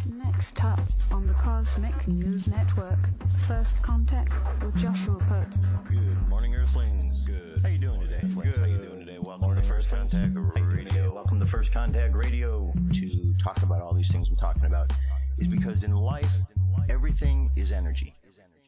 Next up on the Cosmic News Network, First Contact with Joshua Pert. Good morning, Earthlings. Good. How you doing today? Good. How you doing today? Welcome to First Contact Radio. Welcome to First Contact Radio. To talk about all these things I'm talking about is because in life, everything is energy.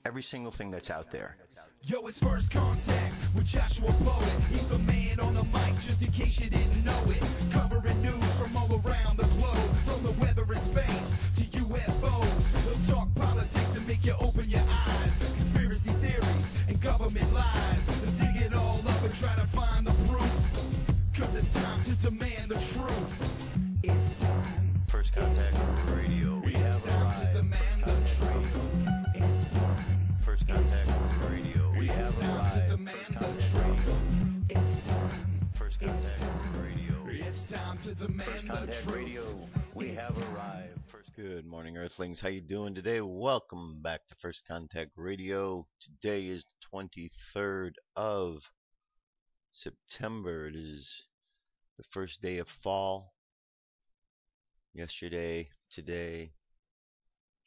Every single thing that's out there. Yo, it's First Contact with Joshua Poet. He's the man on the mic, just in case you didn't know it. Covering news from all around the globe, from the weather and space to UFOs. He'll talk politics and make you open your eyes. Conspiracy theories and government lies. They'll dig it all up and try to find the proof. Cause it's time to demand the truth. It's time. First Contact Radio. We have time to demand the truth. It's time. First Contact Radio. We have to demand the truth. It's time. First Contact Radio. It's time to demand the truth. Radio. We have arrived. Good morning, Earthlings. How you doing today? Welcome back to First Contact Radio. Today is the 23rd of September. It is the first day of fall. Yesterday, today,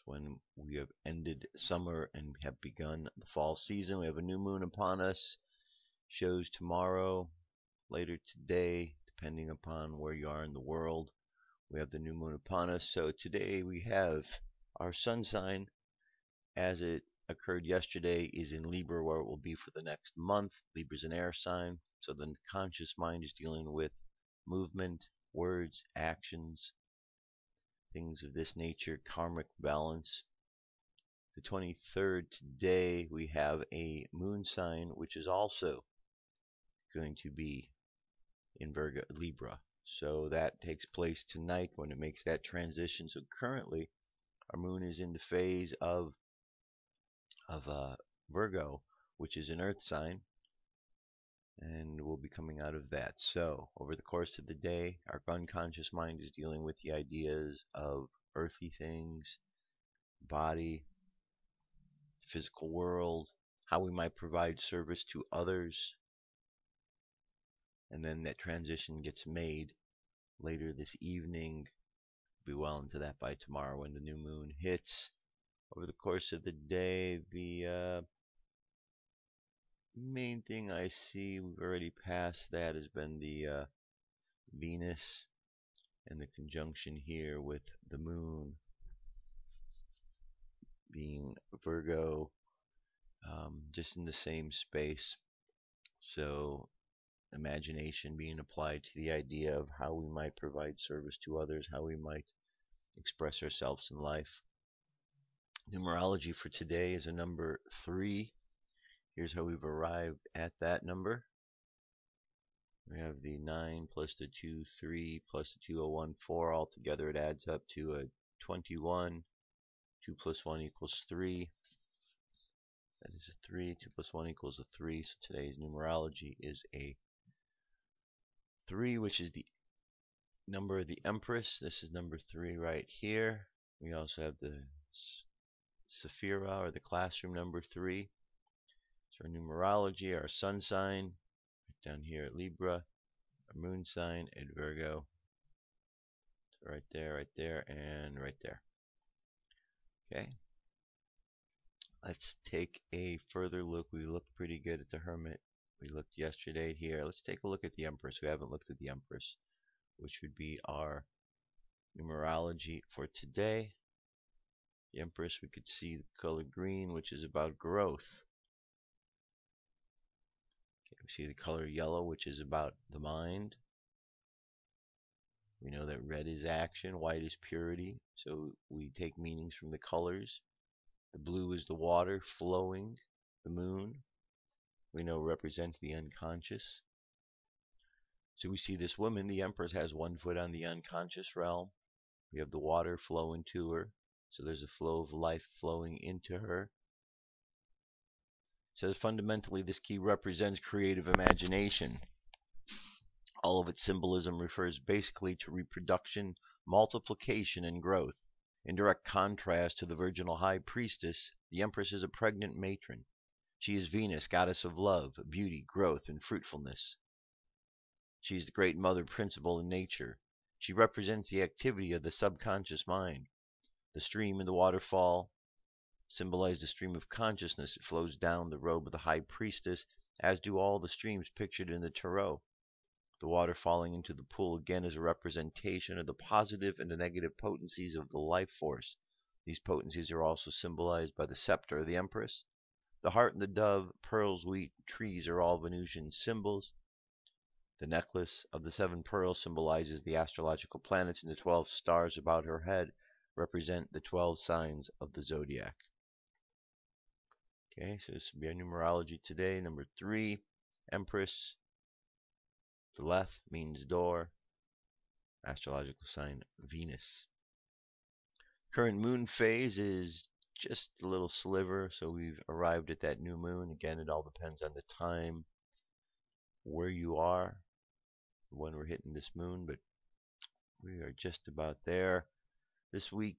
when we have ended summer and have begun the fall season. We have a new moon upon us. Shows tomorrow, later today, depending upon where you are in the world. We have the new moon upon us. So today we have our sun sign, as it occurred yesterday, is in Libra, where it will be for the next month. Libra is an air sign, so the conscious mind is dealing with movement, words, actions, things of this nature, karmic balance. The 23rd today we have a moon sign, which is also going to be in Virgo, Libra. So that takes place tonight when it makes that transition. So currently our moon is in the phase of Virgo, which is an earth sign, and we'll be coming out of that. So over the course of the day, our unconscious mind is dealing with the ideas of earthly things, body, physical world, how we might provide service to others, and then that transition gets made later this evening. We'll be well into that by tomorrow when the new moon hits. Over the course of the day, the main thing I see, we've already passed that, has been the Venus and the conjunction here with the moon being Virgo, just in the same space. So imagination being applied to the idea of how we might provide service to others, how we might express ourselves in life. Numerology for today is a number 3. Here's how we've arrived at that number. We have the 9 plus the 2, 3 plus the 2, 1, 4. Altogether it adds up to a 21. 2 plus 1 equals 3. That is a 3. 2 plus 1 equals a 3. So today's numerology is a 3, which is the number of the Empress. This is number 3 right here. We also have the Sephira, or the classroom, number 3. So our numerology, our sun sign, right down here at Libra, our moon sign at Virgo. So right there, and right there. Okay. Let's take a further look. We looked pretty good at the Hermit. We looked yesterday here. Let's take a look at the Empress. We haven't looked at the Empress, which would be our numerology for today. The Empress, we could see the color green, which is about growth. Okay, we see the color yellow, which is about the mind. We know that red is action, white is purity, so we take meanings from the colors. The blue is the water flowing, the moon, we know represents the unconscious. So we see this woman, the Empress, has one foot on the unconscious realm. We have the water flowing to her, so there's a flow of life flowing into her. It says fundamentally this key represents creative imagination. All of its symbolism refers basically to reproduction, multiplication, and growth. In direct contrast to the virginal high priestess, the Empress is a pregnant matron. She is Venus, goddess of love, beauty, growth, and fruitfulness. She is the great mother principle in nature. She represents the activity of the subconscious mind, The stream and the waterfall symbolize the stream of consciousness. It flows down the robe of the high priestess, as do all the streams pictured in the tarot. The water falling into the pool again is a representation of the positive and the negative potencies of the life force. These potencies are also symbolized by the scepter of the Empress. The heart and the dove, pearls, wheat, trees are all Venusian symbols. The necklace of the 7 pearls symbolizes the astrological planets, and the 12 stars about her head represent the 12 signs of the zodiac. Okay, so this will be our numerology today. Number 3, Empress. The left means door. Astrological sign Venus. Current moon phase is just a little sliver, so we've arrived at that new moon. Again, it all depends on the time where you are when we're hitting this moon, but we are just about there. This week,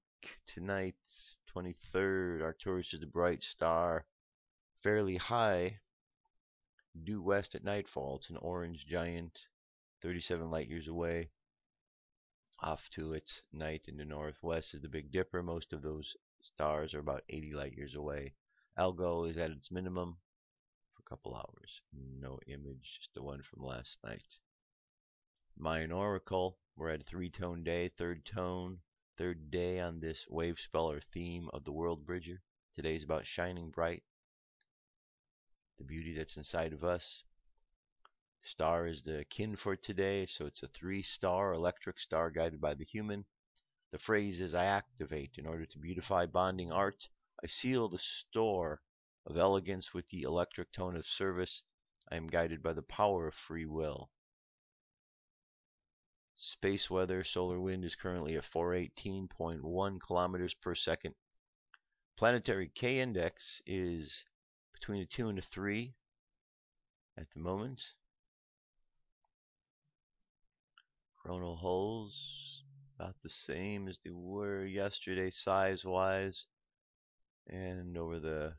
tonight, 23rd, Arcturus is the bright star, fairly high, due west at nightfall. It's an orange giant, 37 light years away. Off to its night in the northwest is the Big Dipper. Most of those stars are about 80 light years away. Algo is at its minimum for a couple hours. No image, just the one from last night. Mayan Oracle, we're at a 3-tone day, third day on this wave spell or theme of the World Bridger. Today's about shining bright, the beauty that's inside of us. Star is the kin for today, so it's a 3-star electric star guided by the human. The phrase is, I activate in order to beautify bonding art. I seal the store of elegance with the electric tone of service. I am guided by the power of free will. Space weather, solar wind is currently at 418.1 kilometers per second. Planetary K index is between a 2 and a 3 at the moment. Coronal holes about the same as they were yesterday size-wise, and over the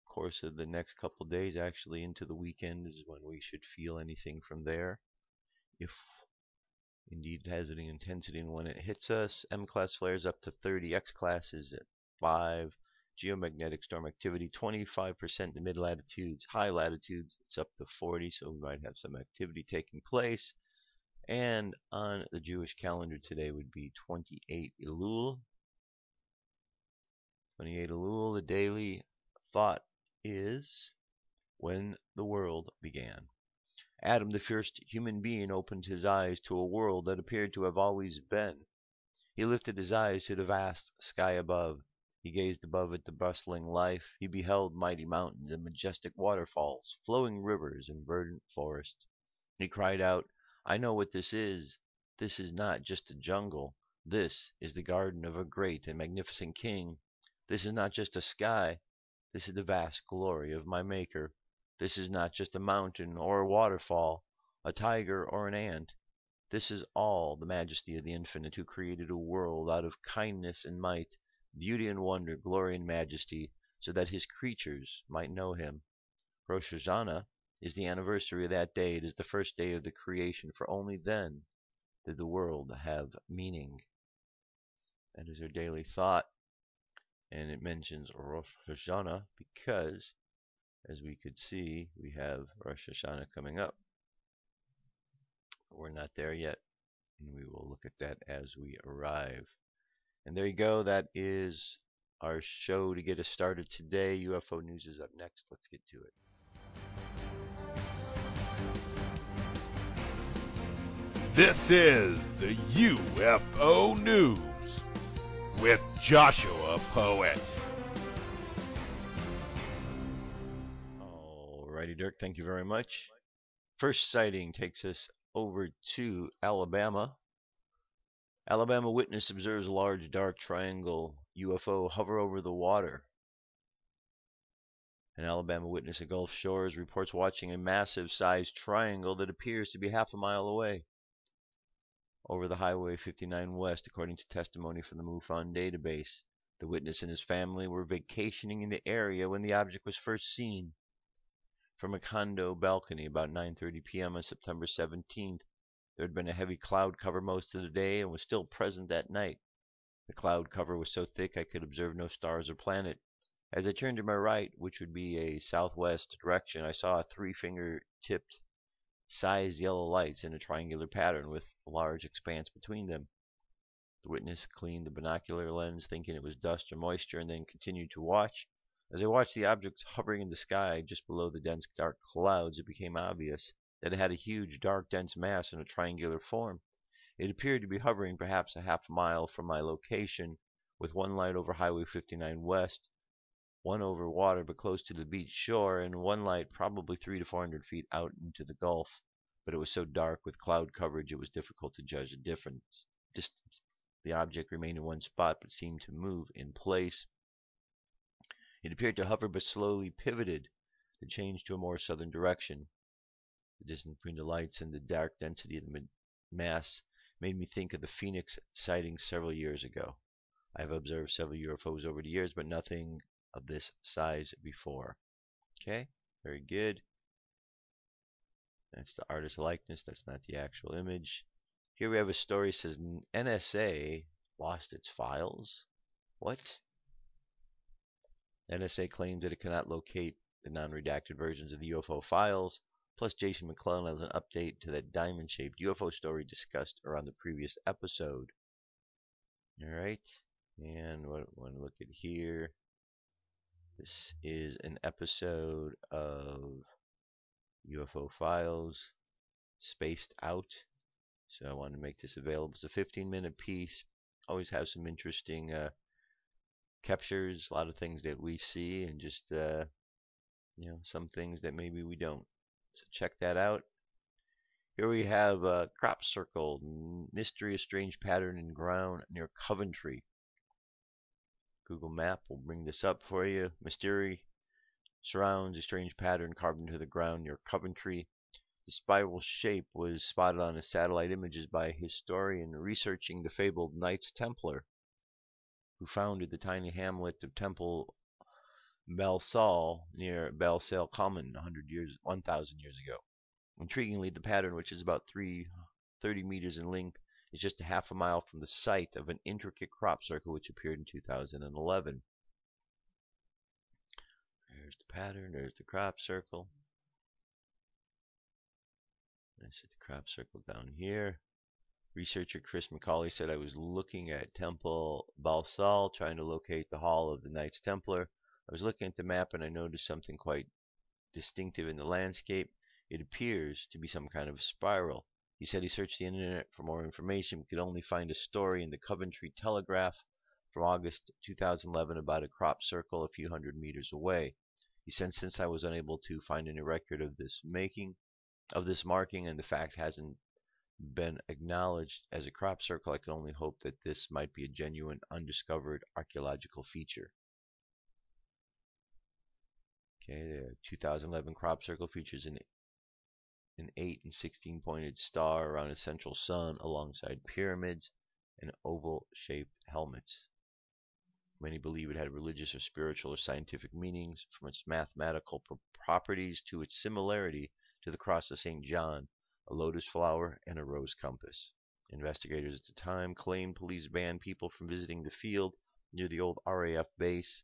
course of the next couple days, actually into the weekend, is when we should feel anything from there, if indeed it has any intensity. And when it hits us, M-class flares up to 30, X-class is at 5, geomagnetic storm activity 25% in the mid-latitudes, high latitudes it's up to 40, so we might have some activity taking place. And on the Jewish calendar today would be 28 Elul. 28 Elul, the daily thought is, when the world began. Adam, the first human being, opened his eyes to a world that appeared to have always been. He lifted his eyes to the vast sky above. He gazed above at the bustling life. He beheld mighty mountains and majestic waterfalls, flowing rivers and verdant forests. He cried out, I know what this is. This is not just a jungle. This is the garden of a great and magnificent king. This is not just a sky. This is the vast glory of my Maker. This is not just a mountain or a waterfall, a tiger or an ant. This is all the majesty of the Infinite, who created a world out of kindness and might, beauty and wonder, glory and majesty, so that his creatures might know him. Rosh Hashanah is the anniversary of that day. It is the first day of the creation, for only then did the world have meaning. That is our daily thought. And it mentions Rosh Hashanah because, as we could see, we have Rosh Hashanah coming up. We're not there yet, and we will look at that as we arrive. And there you go. That is our show to get us started today. UFO News is up next. Let's get to it. This is the UFO News with Joshua Poet. Alrighty, Dirk, thank you very much. First sighting takes us over to Alabama. Alabama witness observes a large dark triangle UFO hover over the water. An Alabama witness at Gulf Shores reports watching a massive sized triangle that appears to be half a mile away over the Highway 59 West, according to testimony from the MUFON database. The witness and his family were vacationing in the area when the object was first seen from a condo balcony about 9:30 p.m. on September 17th. There had been a heavy cloud cover most of the day and was still present that night. The cloud cover was so thick I could observe no stars or planet. As I turned to my right, which would be a southwest direction, I saw three-finger-tipped sized yellow lights in a triangular pattern with a large expanse between them. The witness cleaned the binocular lens, thinking it was dust or moisture, and then continued to watch. As I watched the objects hovering in the sky just below the dense dark clouds, it became obvious that it had a huge, dark, dense mass in a triangular form. It appeared to be hovering perhaps a half mile from my location, with one light over Highway 59 West, one over water but close to the beach shore, and one light probably 300 to 400 feet out into the Gulf. But it was so dark with cloud coverage it was difficult to judge the distance. The object remained in one spot but seemed to move in place. It appeared to hover but slowly pivoted to change to a more southern direction. The distance between the lights and the dark density of the mass made me think of the Phoenix sightings several years ago. I have observed several UFOs over the years, but nothing of this size before. Okay, very good. That's the artist likeness. That's not the actual image. Here we have a story that says NSA lost its files. What? NSA claims that it cannot locate the non-redacted versions of the UFO files. Plus, Jason McClellan has an update to that diamond-shaped UFO story discussed around the previous episode. Alright, and what I want to look at here. This is an episode of UFO Files, spaced out. So I wanted to make this available. It's a 15-minute piece. Always have some interesting captures, a lot of things that we see, and just some things that maybe we don't. So check that out. Here we have a crop circle, mystery, a strange pattern in ground near Coventry. Google Map will bring this up for you. Mystery surrounds a strange pattern carved into the ground near Coventry. The spiral shape was spotted on the satellite images by a historian researching the fabled Knights Templar, who founded the tiny hamlet of Temple Belsal near Belsal Common 1,000 years ago. Intriguingly, the pattern, which is about 30 meters in length, is just a half a mile from the site of an intricate crop circle which appeared in 2011. There's the pattern, there's the crop circle. I see the crop circle down here. Researcher Chris McCauley said, I was looking at Temple Balsal, trying to locate the Hall of the Knights Templar. I was looking at the map and I noticed something quite distinctive in the landscape. It appears to be some kind of spiral. He said he searched the internet for more information, but could only find a story in the Coventry Telegraph from August 2011 about a crop circle a few hundred meters away. He said, since I was unable to find any record of this marking, and the fact hasn't been acknowledged as a crop circle, I can only hope that this might be a genuine undiscovered archaeological feature. Okay, the 2011 crop circle features an 8 and 16 pointed star around a central sun alongside pyramids and oval-shaped helmets. Many believe it had religious or spiritual or scientific meanings, from its mathematical properties to its similarity to the cross of St. John, a lotus flower, and a rose compass. Investigators at the time claimed police banned people from visiting the field near the old RAF base,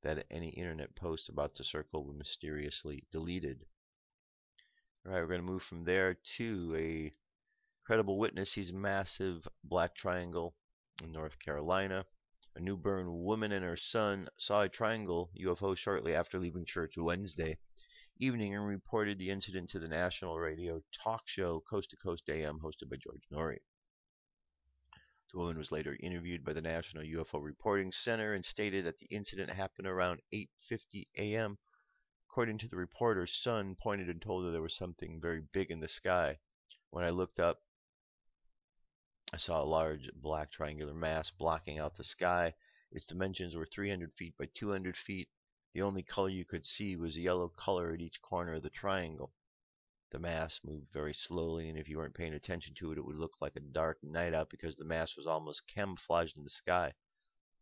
that any internet posts about the circle were mysteriously deleted. Alright, we're going to move from there to a credible witness. Sees a massive black triangle in North Carolina. A New Bern woman and her son saw a triangle UFO shortly after leaving church Wednesday evening and reported the incident to the national radio talk show Coast to Coast AM hosted by George Norrie. The woman was later interviewed by the National UFO Reporting Center and stated that the incident happened around 8:50 a.m. According to the reporter's son pointed and told her there was something very big in the sky. When I looked up, I saw a large black triangular mass blocking out the sky. Its dimensions were 300 feet by 200 feet. The only color you could see was a yellow color at each corner of the triangle. The mass moved very slowly, and if you weren't paying attention to it, it would look like a dark night out because the mass was almost camouflaged in the sky.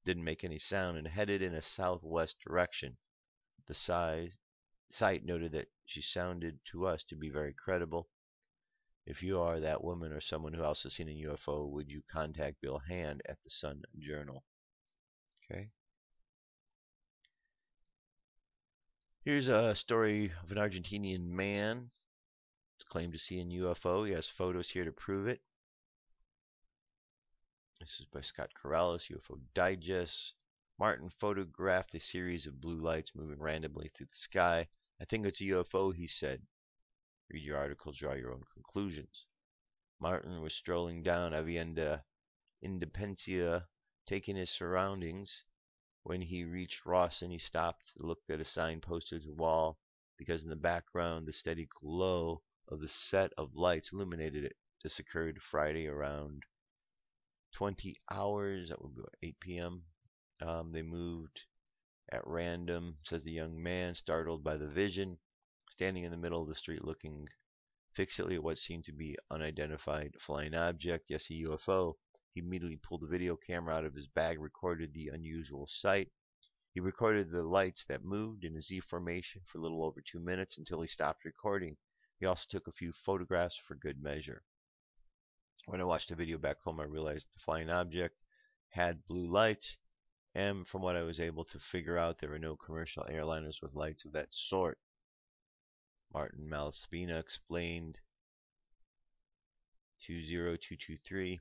Didn't make any sound and headed in a southwest direction. The site noted that she sounded to us to be very credible. If you are that woman or someone who else has seen a UFO, would you contact Bill Hand at the Sun Journal? Okay. Here's a story of an Argentinian man claimed to see a UFO. He has photos here to prove it. This is by Scott Corrales, UFO Digest. Martin photographed a series of blue lights moving randomly through the sky. I think it's a UFO, he said. Read your article, draw your own conclusions. Martin was strolling down Avenida Independencia, taking his surroundings. When he reached Rawson, he stopped, looked at a sign posted to the wall, because in the background the steady glow of the set of lights illuminated it. This occurred Friday around 20 hours, that would be 8 p.m. They moved at random, says the young man, startled by the vision, standing in the middle of the street looking fixedly at what seemed to be unidentified flying object. Yes, a UFO. He immediately pulled the video camera out of his bag, recorded the unusual sight. He recorded the lights that moved in a Z formation for a little over 2 minutes until he stopped recording. He also took a few photographs for good measure. When I watched the video back home, I realized the flying object had blue lights, and from what I was able to figure out, there were no commercial airliners with lights of that sort. Martin Malaspina explained 20223.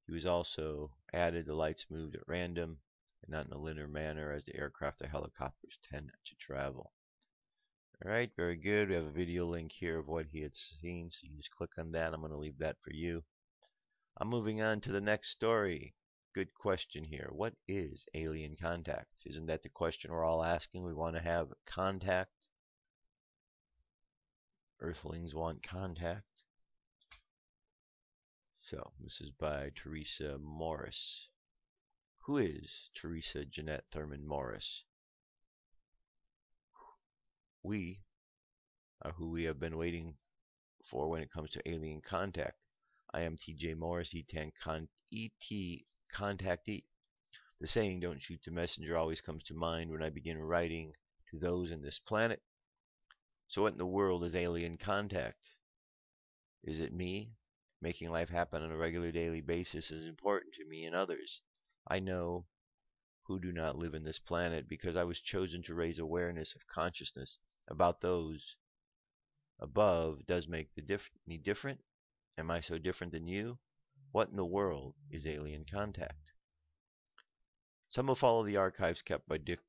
He was also added the lights moved at random and not in a linear manner as the aircraft or helicopters tend to travel. Alright, very good. We have a video link here of what he had seen, so you can just click on that. I'm going to leave that for you. I'm moving on to the next story. Good question here. What is alien contact? Isn't that the question we're all asking? We want to have contact. Earthlings want contact. So, this is by Teresa Morris. Who is Teresa Jeanette Thurman Morris? We are who we have been waiting for when it comes to alien contact. I am TJ Morris, ET contactee. The saying, don't shoot the messenger, always comes to mind when I begin writing to those in this planet. So what in the world is alien contact? Is it me? Making life happen on a regular daily basis is important to me and others. I know who do not live in this planet because I was chosen to raise awareness of consciousness about those above. Does make me different? Am I so different than you? What in the world is alien contact? Some who follow the archives kept by Dick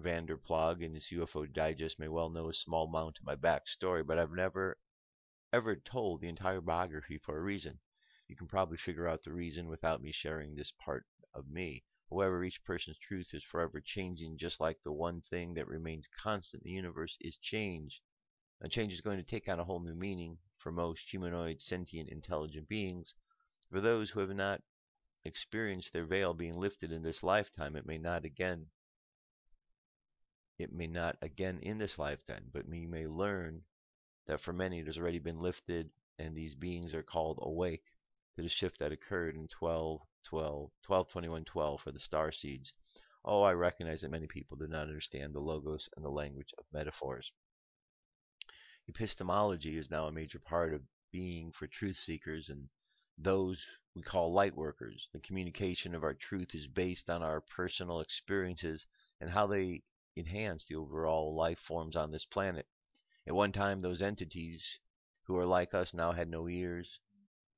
Vanderplag in his UFO Digest may well know a small amount of my backstory, but I've never ever told the entire biography for a reason. You can probably figure out the reason without me sharing this part of me. However, each person's truth is forever changing, just like the one thing that remains constant in the universe is change. And change is going to take on a whole new meaning for most humanoid, sentient, intelligent beings. For those who have not experienced their veil being lifted in this lifetime, it may not again in this lifetime, but we may learn that for many it has already been lifted, and these beings are called awake to the shift that occurred in 12/21/12 for the star seeds. Oh, I recognize that many people do not understand the logos and the language of metaphors. Epistemology is now a major part of being for truth seekers and those we call light workers. The communication of our truth is based on our personal experiences and how they enhance the overall life forms on this planet. At one time, those entities who are like us now had no ears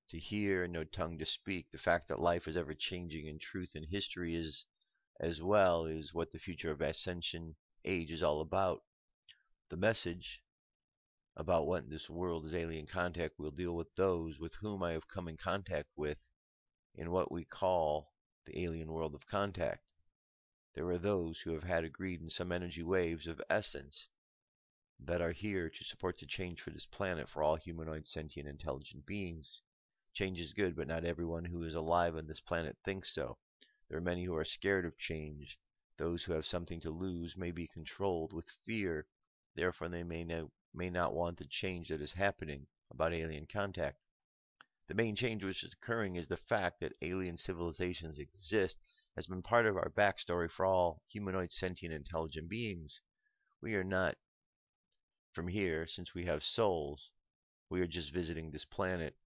to hear and no tongue to speak. The fact that life is ever changing in truth and history is as well is what the future of Ascension Age is all about. The message about what in this world is alien contact will deal with those with whom I have come in contact with in what we call the alien world of contact. There are those who have had agreed in some energy waves of essence that are here to support the change for this planet for all humanoid, sentient, intelligent beings. Change is good, but not everyone who is alive on this planet thinks so. There are many who are scared of change. Those who have something to lose may be controlled with fear. Therefore, they may not want the change that is happening about alien contact. The main change which is occurring is the fact that alien civilizations exist has been part of our backstory for all humanoid, sentient, intelligent beings. We are not from here, since we have souls. We are just visiting this planet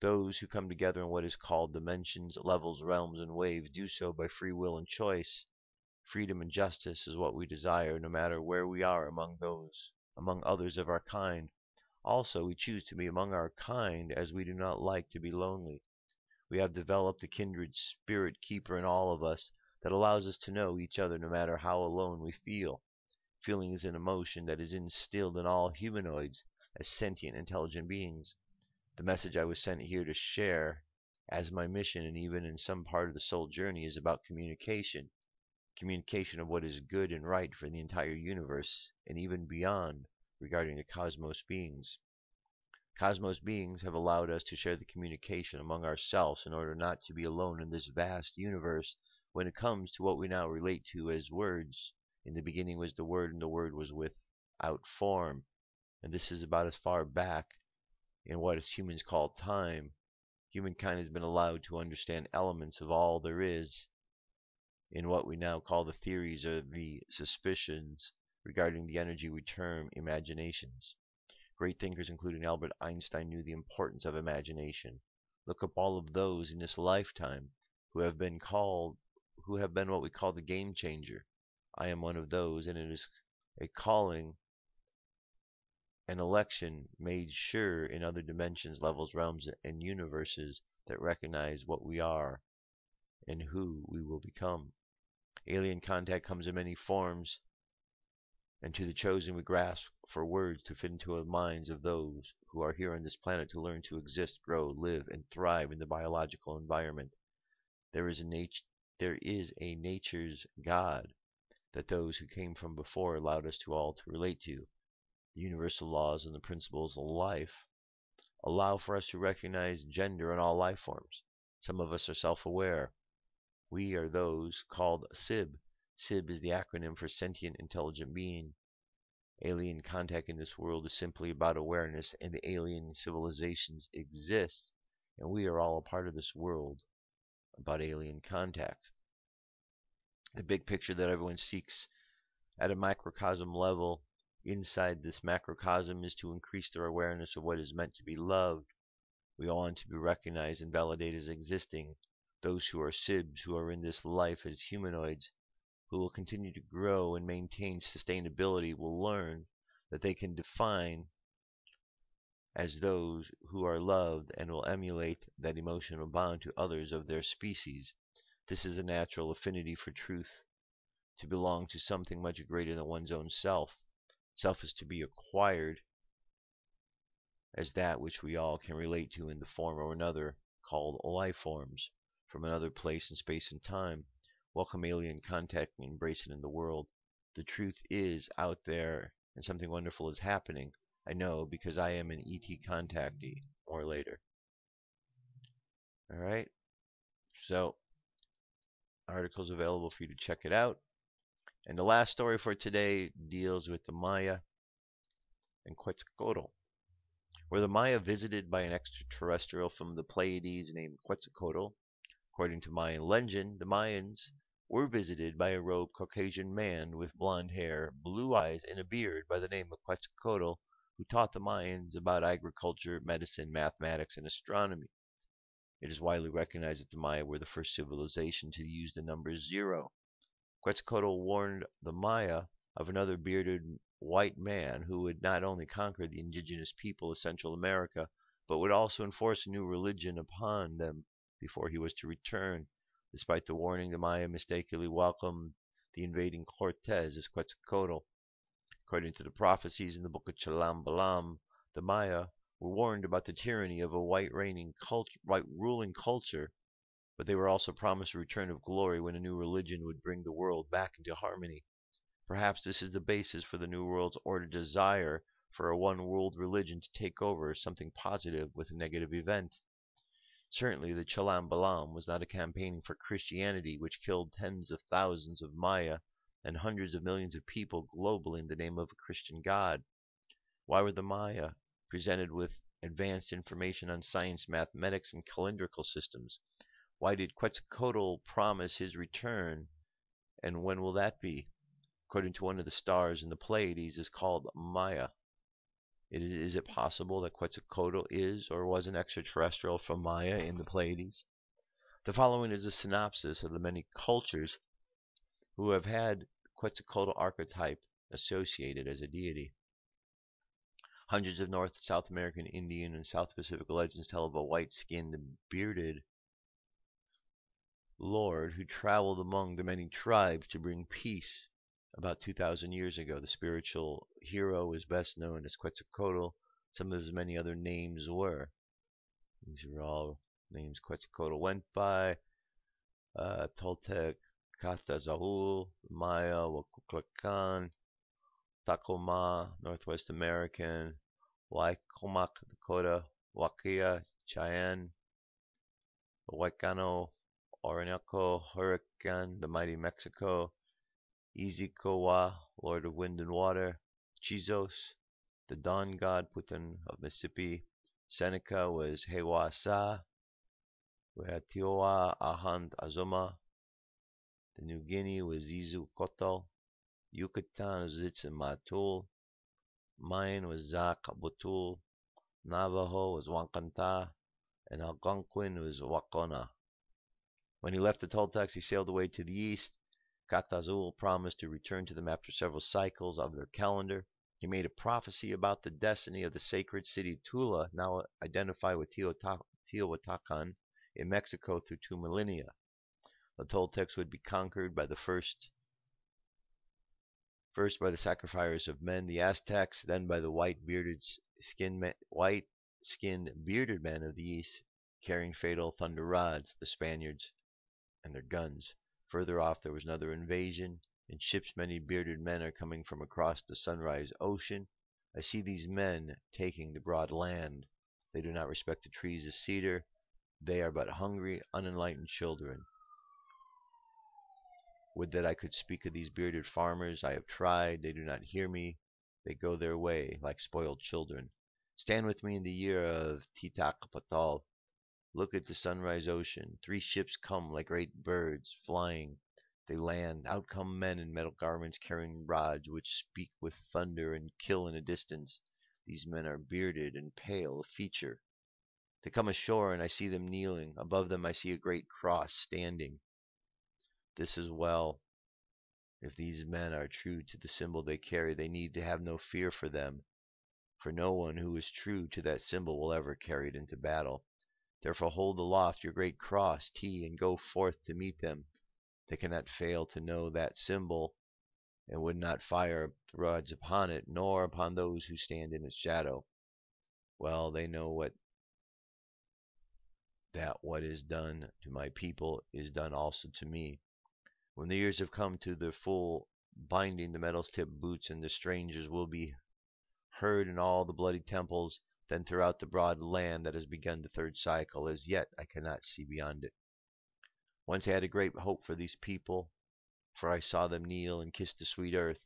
Those who come together in what is called dimensions, levels, realms, and waves do so by free will and choice. Freedom and justice is what we desire, no matter where we are among others of our kind. Also, we choose to be among our kind, as we do not like to be lonely. We have developed a kindred spirit keeper in all of us that allows us to know each other no matter how alone we feel. Feeling is an emotion that is instilled in all humanoids as sentient, intelligent beings. The message I was sent here to share as my mission, and even in some part of the soul journey, is about communication. Communication of what is good and right for the entire universe, and even beyond, regarding the cosmos beings. Cosmos beings have allowed us to share the communication among ourselves in order not to be alone in this vast universe when it comes to what we now relate to as words. In the beginning was the Word, and the Word was without form. And this is about as far back in what humans call time. Humankind has been allowed to understand elements of all there is in what we now call the theories or the suspicions regarding the energy we term imaginations. Great thinkers, including Albert Einstein, knew the importance of imagination. Look up all of those in this lifetime who have been what we call the game changer. I am one of those, and it is a calling, an election made sure in other dimensions, levels, realms, and universes that recognize what we are and who we will become. Alien contact comes in many forms, and to the chosen we grasp for words to fit into the minds of those who are here on this planet to learn to exist, grow, live, and thrive in the biological environment. There is a nature's God that those who came from before allowed us to all to relate to. The universal laws and the principles of life allow for us to recognize gender in all life forms. Some of us are self-aware. We are those called SIB. SIB is the acronym for Sentient Intelligent Being. Alien contact in this world is simply about awareness, and the alien civilizations exist, and we are all a part of this world about alien contact. The big picture that everyone seeks at a microcosm level inside this macrocosm is to increase their awareness of what is meant to be loved. We all want to be recognized and validated as existing. Those who are SIBs, who are in this life as humanoids, who will continue to grow and maintain sustainability, will learn that they can define as those who are loved and will emulate that emotional bond to others of their species. This is a natural affinity for truth, to belong to something much greater than one's own self. Self is to be acquired as that which we all can relate to in the form or another, called life forms, from another place in space and time. Welcome alien contact and embrace it in the world. The truth is out there, and something wonderful is happening. I know because I am an ET contactee. More later. Alright, so articles available for you to check it out. And the last story for today deals with the Maya and Quetzalcoatl. Were the Maya visited by an extraterrestrial from the Pleiades named Quetzalcoatl? According to Mayan legend, the Mayans were visited by a robed Caucasian man with blonde hair, blue eyes, and a beard by the name of Quetzalcoatl, who taught the Mayans about agriculture, medicine, mathematics, and astronomy. It is widely recognized that the Maya were the first civilization to use the number 0. Quetzalcoatl warned the Maya of another bearded white man who would not only conquer the indigenous people of Central America, but would also enforce a new religion upon them before he was to return. Despite the warning, the Maya mistakenly welcomed the invading Cortez as Quetzalcoatl. According to the prophecies in the book of Chalam-Balam, the Maya were warned about the tyranny of a white ruling culture, but they were also promised a return of glory when a new religion would bring the world back into harmony. Perhaps this is the basis for the New World's order desire for a one-world religion to take over something positive with a negative event. Certainly, the Chalam-Balam was not a campaign for Christianity, which killed tens of thousands of Maya and hundreds of millions of people globally in the name of a Christian God. Why were the Maya presented with advanced information on science, mathematics, and calendrical systems? Why did Quetzalcoatl promise his return, and when will that be? According to one of the stars in the Pleiades, is called Maya. Is it possible that Quetzalcoatl is or was an extraterrestrial from Maya in the Pleiades? The following is a synopsis of the many cultures who have had Quetzalcoatl archetype associated as a deity. Hundreds of North and South American, Indian, and South Pacific legends tell of a white-skinned, bearded lord who traveled among the many tribes to bring peace. About 2,000 years ago, the spiritual hero is best known as Quetzalcoatl. Some of his many other names were. These are all names Quetzalcoatl went by. Toltec, Catazahul, Maya, Wakuklakan, Tacoma, Northwest American, Waikomak, Dakota, Wakia, Cheyenne, Waikano, Orinoco, Hurricane, the mighty Mexico, Izikowa, Lord of Wind and Water, Chizos, the Dawn God, Putan of Mississippi. Seneca was Hewasa, Weatioa, Ahand Azuma. The New Guinea was Zizu Koto. Yucatan was Zitzimatul. Mayan was Zak Butul. Navajo was Wankanta. And Algonquin was Wakona. When he left the Toltecs, he sailed away to the east. Catazul promised to return to them after several cycles of their calendar. He made a prophecy about the destiny of the sacred city Tula, now identified with Teotihuacan in Mexico through 2 millennia. The Toltecs would be conquered by the first by the sacrifice of men, the Aztecs, then by the white-skinned bearded men of the east, carrying fatal thunder rods, the Spaniards, and their guns. Further off there was another invasion. In ships many bearded men are coming from across the sunrise ocean. I see these men taking the broad land. They do not respect the trees of cedar. They are but hungry, unenlightened children. Would that I could speak of these bearded farmers. I have tried. They do not hear me. They go their way like spoiled children. Stand with me in the year of Titacapatl. Look at the sunrise ocean. 3 ships come like great birds, flying. They land. Out come men in metal garments carrying rods which speak with thunder and kill in a distance. These men are bearded and pale of feature. They come ashore and I see them kneeling. Above them I see a great cross standing. This is well. If these men are true to the symbol they carry, they need to have no fear for them. For no one who is true to that symbol will ever carry it into battle. Therefore hold aloft your great cross, T, and go forth to meet them. They cannot fail to know that symbol, and would not fire rods upon it, nor upon those who stand in its shadow. Well, they know what is done to my people is done also to me. When the years have come to their full binding, the metal-tipped boots and the strangers will be heard in all the bloody temples, then throughout the broad land that has begun the 3rd cycle. As yet I cannot see beyond it. Once I had a great hope for these people, for I saw them kneel and kiss the sweet earth,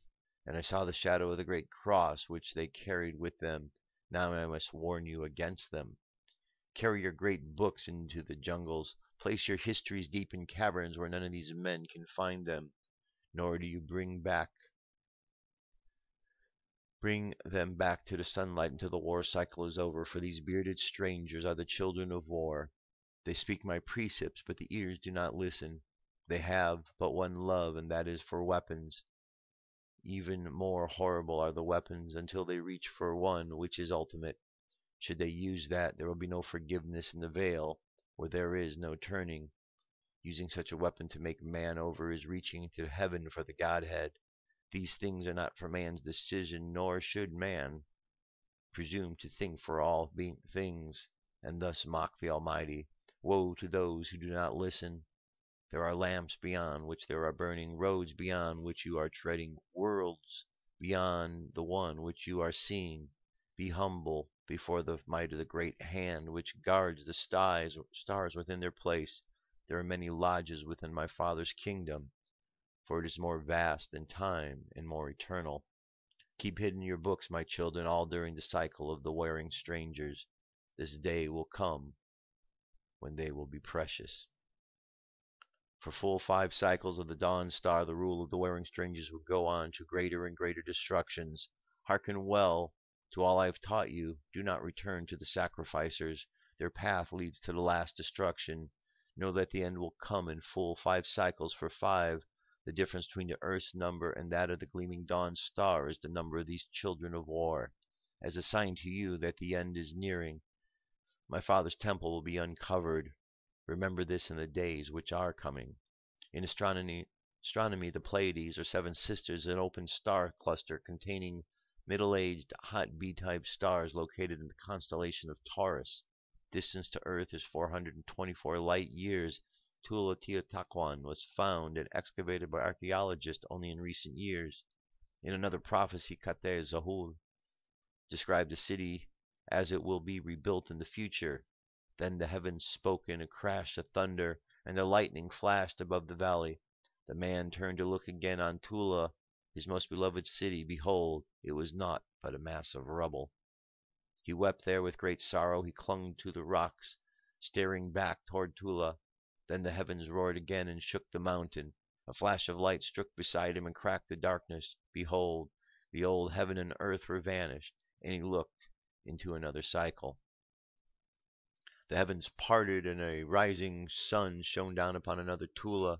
and I saw the shadow of the great cross which they carried with them. Now I must warn you against them. Carry your great books into the jungles. Place your histories deep in caverns where none of these men can find them. Nor do you bring them back to the sunlight until the war cycle is over, for these bearded strangers are the children of war. They speak my precepts, but the ears do not listen. They have but one love, and that is for weapons. Even more horrible are the weapons until they reach for one which is ultimate. Should they use that, there will be no forgiveness in the veil, where there is no turning. Using such a weapon to make man over is reaching to heaven for the Godhead. These things are not for man's decision, nor should man presume to think for all things, and thus mock the Almighty. Woe to those who do not listen. There are lamps beyond which there are burning, roads beyond which you are treading, worlds beyond the one which you are seeing. Be humble before the might of the great hand which guards the stars within their place. There are many lodges within my Father's kingdom, for it is more vast than time and more eternal. Keep hidden your books, my children, all during the cycle of the wearing strangers. This day will come when they will be precious. For full 5 cycles of the dawn star, the rule of the wearing strangers will go on to greater and greater destructions. Hearken well To all I have taught you, do not return to the sacrificers. Their path leads to the last destruction. Know that the end will come in full 5 cycles for 5. The difference between the earth's number and that of the gleaming dawn star is the number of these children of war, as a sign to you that the end is nearing. My father's temple will be uncovered. Remember this in the days which are coming. In astronomy, the Pleiades are 7 sisters, an open star cluster containing middle-aged, hot B-type stars located in the constellation of Taurus. Distance to Earth is 424 light years. Tula Teotihuacan was found and excavated by archaeologists only in recent years. In another prophecy, QUETZALCOATL described the city as it will be rebuilt in the future. Then the heavens spoke in a crash of thunder, and the lightning flashed above the valley. The man turned to look again on Tula, his most beloved city. Behold, it was naught but a mass of rubble. He wept there with great sorrow. He clung to the rocks, staring back toward Tula. Then the heavens roared again and shook the mountain. A flash of light struck beside him and cracked the darkness. Behold, the old heaven and earth were vanished, and he looked into another cycle. The heavens parted, and a rising sun shone down upon another Tula.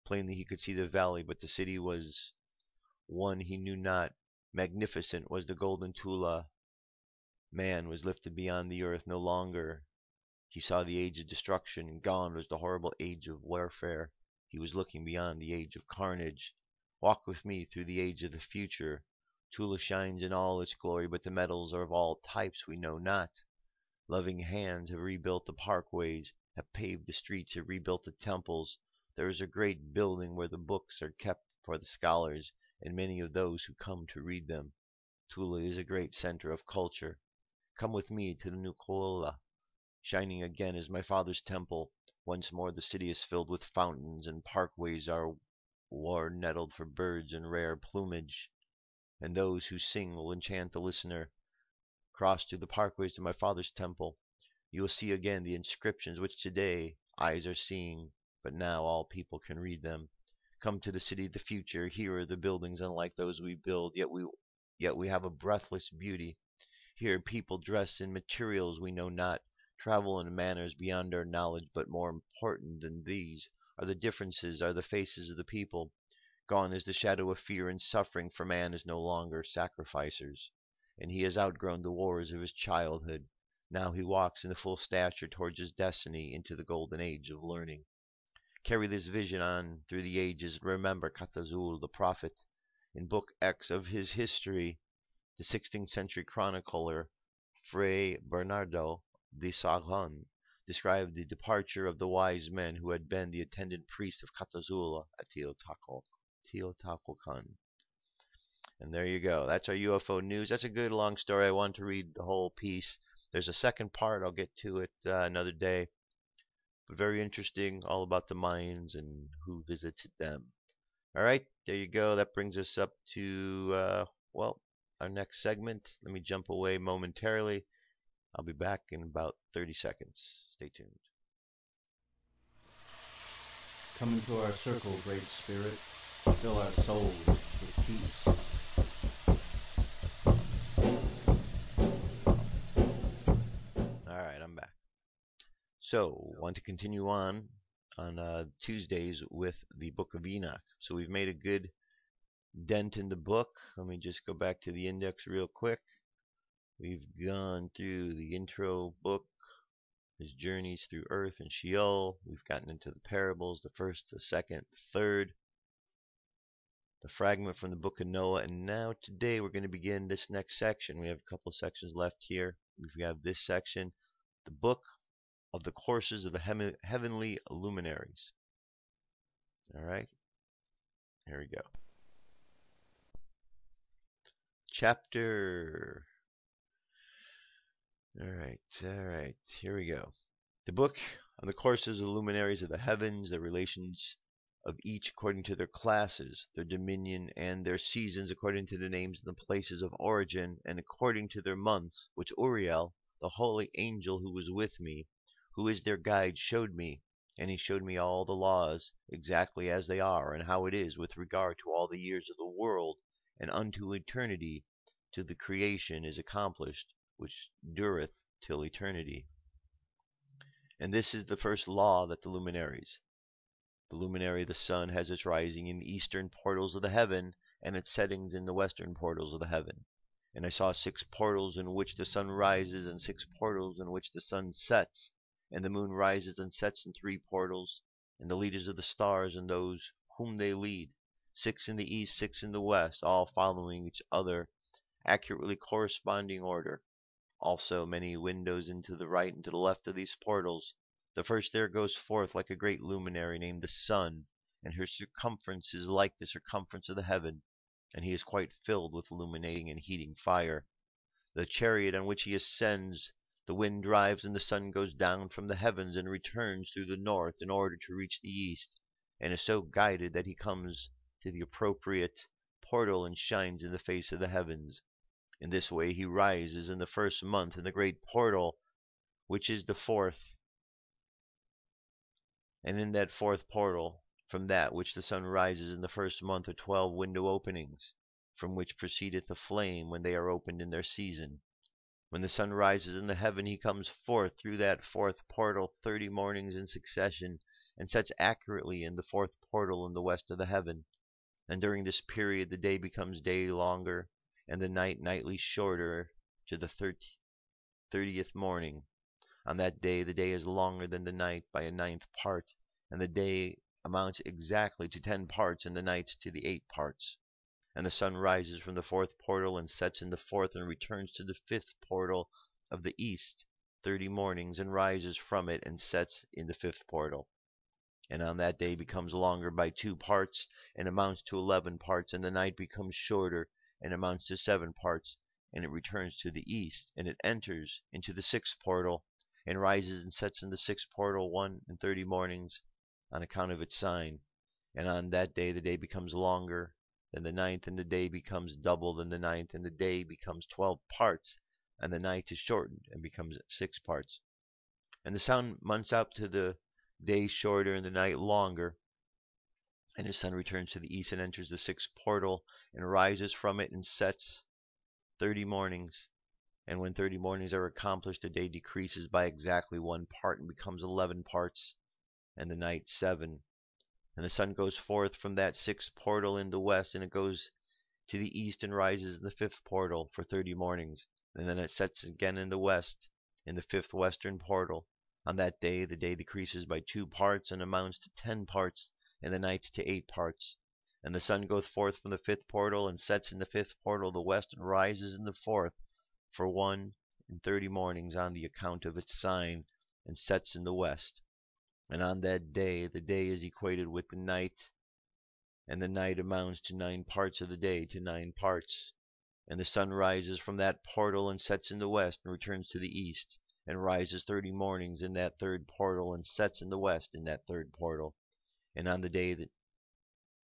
Plainly he could see the valley, but the city was one he knew not. Magnificent was the golden Tula. Man was lifted beyond the earth no longer. He saw the age of destruction. Gone was the horrible age of warfare. He was looking beyond the age of carnage. Walk with me through the age of the future. Tula shines in all its glory, but the metals are of all types we know not. Loving hands have rebuilt the parkways, have paved the streets, have rebuilt the temples. There is a great building where the books are kept for the scholars and many of those who come to read them. Tula is a great center of culture. Come with me to the new Koala. Shining again is my father's temple. Once more the city is filled with fountains, and parkways are nettled for birds and rare plumage. And those who sing will enchant the listener. Cross through the parkways to my father's temple. You will see again the inscriptions which today eyes are seeing, but now all people can read them. Come to the city of the future. Here are the buildings unlike those we build, yet we have a breathless beauty. Here people dress in materials we know not, travel in manners beyond our knowledge, but more important than these are the differences, are the faces of the people. Gone is the shadow of fear and suffering, for man is no longer sacrificers, and he has outgrown the wars of his childhood. Now he walks in the full stature towards his destiny, into the golden age of learning. Carry this vision on through the ages. Remember QUETZALCOATL, the prophet. In Book X of his history, the 16th century chronicler Fray Bernardo de Sahagún described the departure of the wise men who had been the attendant priest of QUETZALCOATL at Teotihuacan. And there you go. That's our UFO news. That's a good long story. I want to read the whole piece. There's a second part. I'll get to it another day. But very interesting, all about the Mayans and who visited them. All right, there you go. That brings us up to, well, our next segment. Let me jump away momentarily. I'll be back in about 30 seconds. Stay tuned. Come into our circle, Great Spirit. Fill our souls with peace. Alright, I'm back. So, want to continue on Tuesdays with the Book of Enoch. So we've made a good dent in the book. Let me just go back to the index real quick. We've gone through the intro book, his journeys through Earth and Sheol. We've gotten into the parables, the first, the second, the third, the fragment from the book of Noah, and now today we're going to begin this next section. We have a couple of sections left here. We have this section, the book of the courses of the heavenly luminaries. Alright, here we go. Chapter. Alright, here we go. The book of the courses of the luminaries of the heavens, the relations of each according to their classes, their dominion, and their seasons according to the names and the places of origin, and according to their months, which Uriel, the holy angel who was with me, who is their guide, showed me. And he showed me all the laws, exactly as they are, and how it is with regard to all the years of the world, and unto eternity. till the creation is accomplished, which dureth till eternity. And this is the first law that the luminaries. The luminary, the sun, has its rising in the eastern portals of the heaven, and its settings in the western portals of the heaven. And I saw 6 portals in which the sun rises, and 6 portals in which the sun sets, and the moon rises and sets in 3 portals, and the leaders of the stars and those whom they lead, 6 in the east, 6 in the west, all following each other, accurately corresponding order. Also many windows into the right and to the left of these portals. The first there goes forth like a great luminary named the sun, and her circumference is like the circumference of the heaven, and he is quite filled with illuminating and heating fire. The chariot on which he ascends, the wind drives, and the sun goes down from the heavens and returns through the north in order to reach the east, and is so guided that he comes to the appropriate portal and shines in the face of the heavens. In this way he rises in the first month in the great portal, which is the 4th, and in that 4th portal, from that which the sun rises in the first month, are 12 window openings, from which proceedeth a flame when they are opened in their season. When the sun rises in the heaven, he comes forth through that 4th portal 30 mornings in succession, and sets accurately in the 4th portal in the west of the heaven. And during this period the day becomes day longer, and the night nightly shorter to the 30th morning. On that day the day is longer than the night by a 9th part, and the day amounts exactly to 10 parts, and the nights to the 8 parts. And the sun rises from the 4th portal and sets in the 4th, and returns to the 5th portal of the east 30 mornings, and rises from it and sets in the 5th portal. And on that day becomes longer by 2 parts, and amounts to 11 parts, and the night becomes shorter and amounts to 7 parts, and it returns to the east, and it enters into the 6th portal, and rises and sets in the 6th portal 1 and 30 mornings on account of its sign. And on that day the day becomes longer than the 9th, and the day becomes double than the 9th, and the day becomes 12 parts, and the night is shortened and becomes 6 parts. And the sun mounts up to the day shorter and the night longer, and the sun returns to the east and enters the 6th portal, and rises from it and sets 30 mornings. And when 30 mornings are accomplished, the day decreases by exactly 1 part and becomes 11 parts, and the night 7. And the sun goes forth from that 6th portal in the west, and it goes to the east and rises in the 5th portal for 30 mornings. And then it sets again in the west, in the 5th western portal. On that day the day decreases by 2 parts and amounts to 10 parts, and the nights to 8 parts. And the sun goes forth from the 5th portal and sets in the 5th portal of the west, and rises in the 4th for 1 and 30 mornings on the account of its sign, and sets in the west. And on that day the day is equated with the night, and the night amounts to 9 parts of the day to 9 parts. And the sun rises from that portal and sets in the west, and returns to the east, and rises 30 mornings in that 3rd portal, and sets in the west in that 3rd portal. And on the day that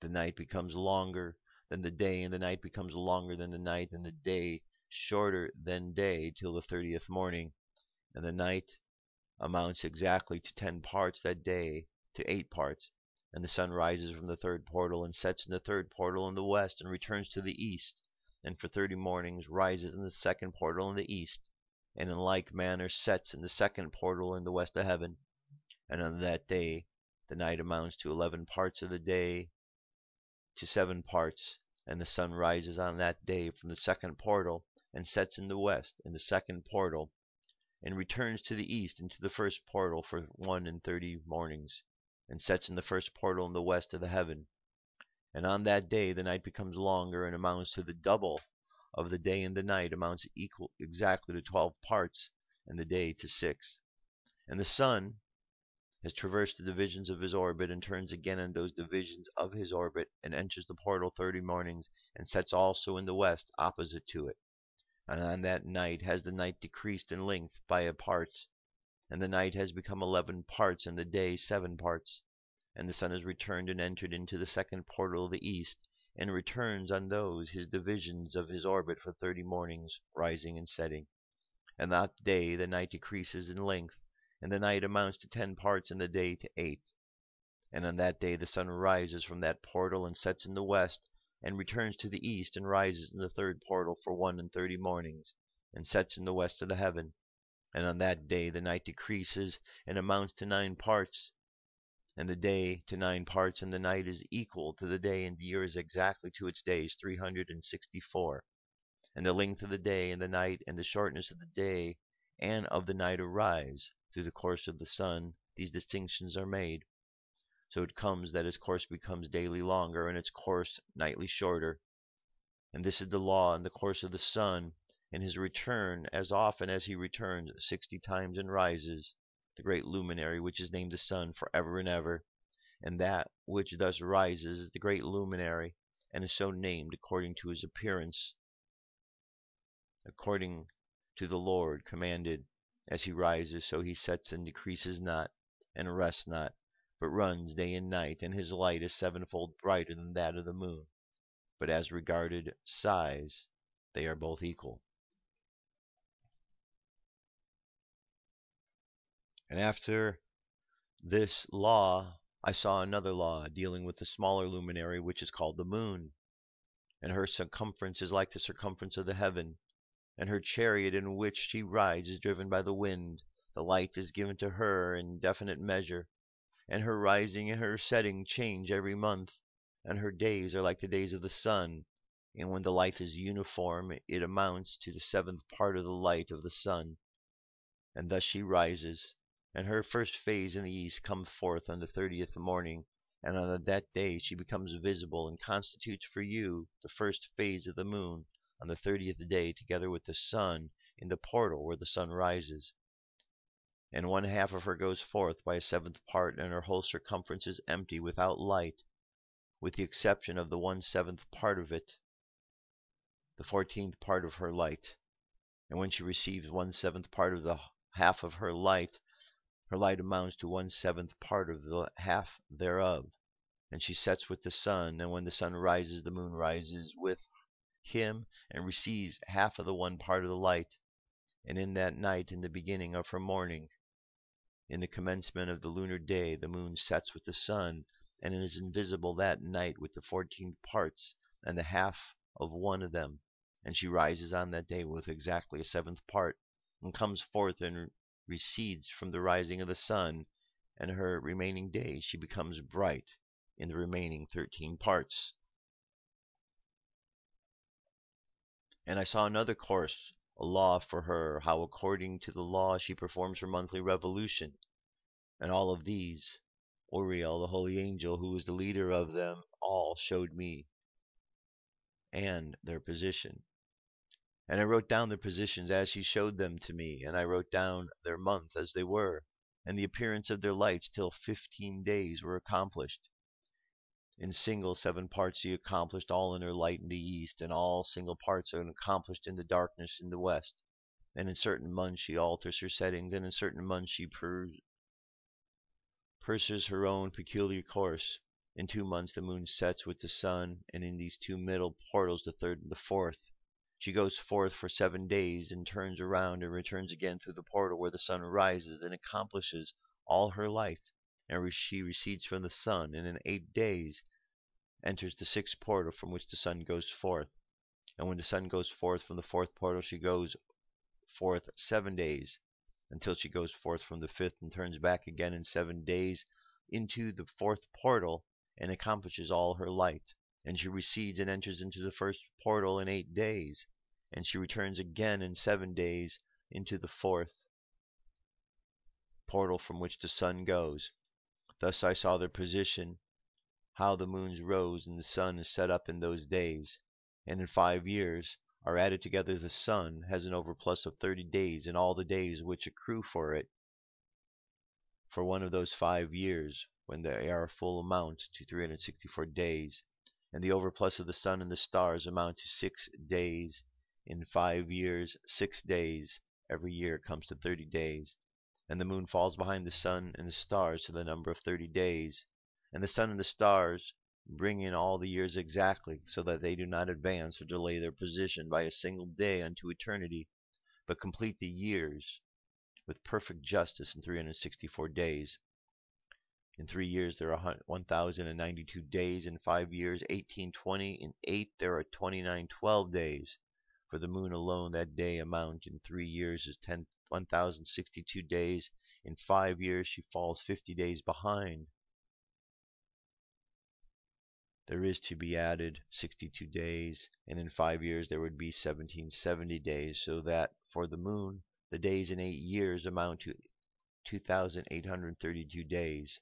the night becomes longer than the day, and the night becomes longer than the night, and the day shorter than day till the 30th morning. And the night amounts exactly to 10 parts that day to 8 parts. And the sun rises from the 3rd portal and sets in the 3rd portal in the west, and returns to the east, and for 30 mornings rises in the 2nd portal in the east, and in like manner sets in the 2nd portal in the west of heaven. And on that day the night amounts to 11 parts of the day to 7 parts, and the sun rises on that day from the 2nd portal and sets in the west in the 2nd portal, and returns to the east into the 1st portal for 1 and 30 mornings, and sets in the 1st portal in the west of the heaven. And on that day the night becomes longer and amounts to the double of the day, and the night amounts exactly to 12 parts, and the day to 6. And the sun has traversed the divisions of his orbit, and turns again in those divisions of his orbit, and enters the portal 30 mornings, and sets also in the west opposite to it. And on that night has the night decreased in length by a part, and the night has become 11 parts, and the day 7 parts. And the sun has returned and entered into the 2nd portal of the east, and returns on those his divisions of his orbit for 30 mornings, rising and setting. And that day the night decreases in length, and the night amounts to 10 parts, and the day to 8. And on that day the sun rises from that portal and sets in the west and returns to the east, and rises in the third portal for 31 mornings, and sets in the west of the heaven. And on that day the night decreases and amounts to 9 parts, and the day to 9 parts, and the night is equal to the day, and the year is exactly to its days 364. And the length of the day and the night, and the shortness of the day and of the night arise through the course of the sun. These distinctions are made. So it comes that its course becomes daily longer, and its course nightly shorter. And this is the law in the course of the sun, in his return, as often as he returns 60 times and rises, the great luminary which is named the sun for ever and ever. And that which thus rises is the great luminary, and is so named according to his appearance, according to the Lord commanded. As he rises, so he sets, and decreases not, and rests not, but runs day and night, and his light is 7-fold brighter than that of the moon. But as regarded size, they are both equal. And after this law, I saw another law dealing with the smaller luminary, which is called the moon. And her circumference is like the circumference of the heaven, and her chariot in which she rides is driven by the wind. The light is given to her in definite measure, and her rising and her setting change every month, and her days are like the days of the sun. And when the light is uniform, it amounts to the 7th part of the light of the sun. And thus she rises, and her first phase in the east comes forth on the 30th morning, and on that day she becomes visible, and constitutes for you the first phase of the moon on the 30th day, together with the sun in the portal where the sun rises. And 1/2 of her goes forth by a 7th part, and her whole circumference is empty, without light, with the exception of the 1/7 part of it, the 14th part of her light. And when she receives 1/7 part of the half of her light amounts to 1/7 part of the half thereof. And she sets with the sun, and when the sun rises, the moon rises with him, and receives half of the 1 part of the light. And in that night, in the beginning of her morning, in the commencement of the lunar day, the moon sets with the sun, and is invisible that night with the 14 parts and the half of 1 of them. And she rises on that day with exactly a 7th part, and comes forth and recedes from the rising of the sun, and her remaining days she becomes bright in the remaining 13 parts. And I saw another course, a law for her, how according to the law she performs her monthly revolution. And all of these, Uriel, the holy angel, who is the leader of them all, showed me, and their position. And I wrote down their positions as he showed them to me, and I wrote down their month as they were, and the appearance of their lights, till 15 days were accomplished. In single 7 parts he accomplished all in her light in the east, and all single parts are accomplished in the darkness in the west. And in certain months she alters her settings, and in certain months she pursues her own peculiar course. In 2 months the moon sets with the sun, and in these 2 middle portals, the 3rd and the 4th, she goes forth for 7 days, and turns around and returns again through the portal where the sun rises, and accomplishes all her light. And she recedes from the sun, and in 8 days enters the 6th portal from which the sun goes forth. And when the sun goes forth from the 4th portal, she goes forth 7 days, until she goes forth from the 5th, and turns back again in 7 days into the 4th portal, and accomplishes all her light. And she recedes and enters into the 1st portal in 8 days, and she returns again in 7 days into the 4th portal from which the sun goes. Thus I saw their position, how the moons rose and the sun is set up in those days. And in 5 years are added together, the sun has an overplus of 30 days, and all the days which accrue for it for one of those 5 years, when they are full, amount to 364 days. And the overplus of the sun and the stars amount to 6 days. In 5 years, 6 days every year comes to 30 days. And the moon falls behind the sun and the stars to the number of 30 days. And the sun and the stars bring in all the years exactly, so that they do not advance or delay their position by a single day unto eternity, but complete the years with perfect justice in 364 days. In 3 years, there are 1,092 days. In 5 years, 1820. In 8, there are 2912 days. For the moon alone, that day amount in 3 years is 1,062 days. In 5 years, she falls 50 days behind. There is to be added 62 days, and in 5 years there would be 1770 days, so that for the moon, the days in 8 years amount to 2,832 days.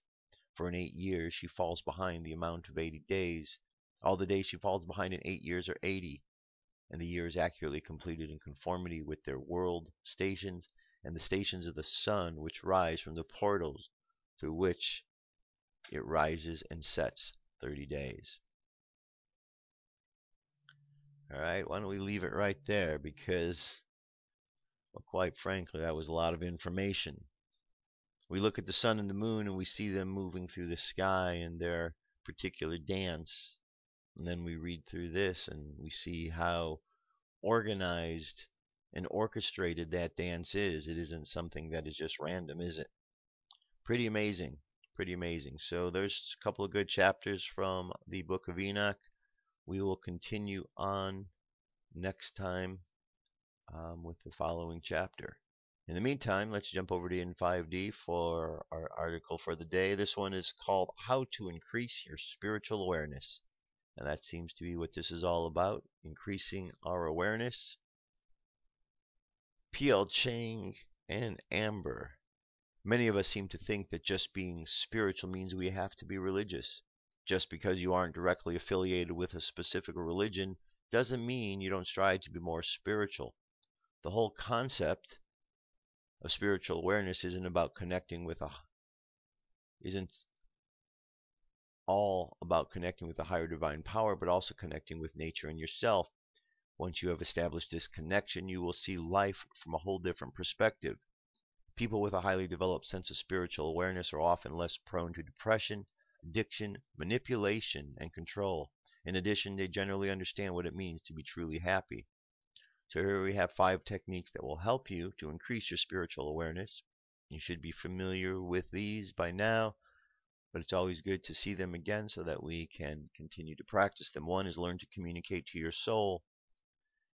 For in 8 years she falls behind the amount of 80 days. All the days she falls behind in 8 years are 80, and the year is accurately completed in conformity with their world stations and the stations of the sun, which rise from the portals through which it rises and sets 30 days. Alright, why don't we leave it right there, because, well, quite frankly, that was a lot of information. We look at the sun and the moon and we see them moving through the sky in their particular dance. And then we read through this and we see how organized and orchestrated that dance is. It isn't something that is just random, is it? Pretty amazing. Pretty amazing. So there's a couple of good chapters from the Book of Enoch. We will continue on next time with the following chapter. In the meantime, let's jump over to In5D for our article for the day. This one is called How to Increase Your Spiritual Awareness. And that seems to be what this is all about, increasing our awareness. P.L. Chang and Amber. Many of us seem to think that just being spiritual means we have to be religious. Just because you aren't directly affiliated with a specific religion doesn't mean you don't strive to be more spiritual. The whole concept of spiritual awareness isn't all about connecting with a higher divine power, but also connecting with nature and yourself. Once you have established this connection, you will see life from a whole different perspective. People with a highly developed sense of spiritual awareness are often less prone to depression, addiction, manipulation, and control. In addition, they generally understand what it means to be truly happy. So here we have 5 techniques that will help you to increase your spiritual awareness. You should be familiar with these by now, but it's always good to see them again so that we can continue to practice them. 1 is learn to communicate to your soul.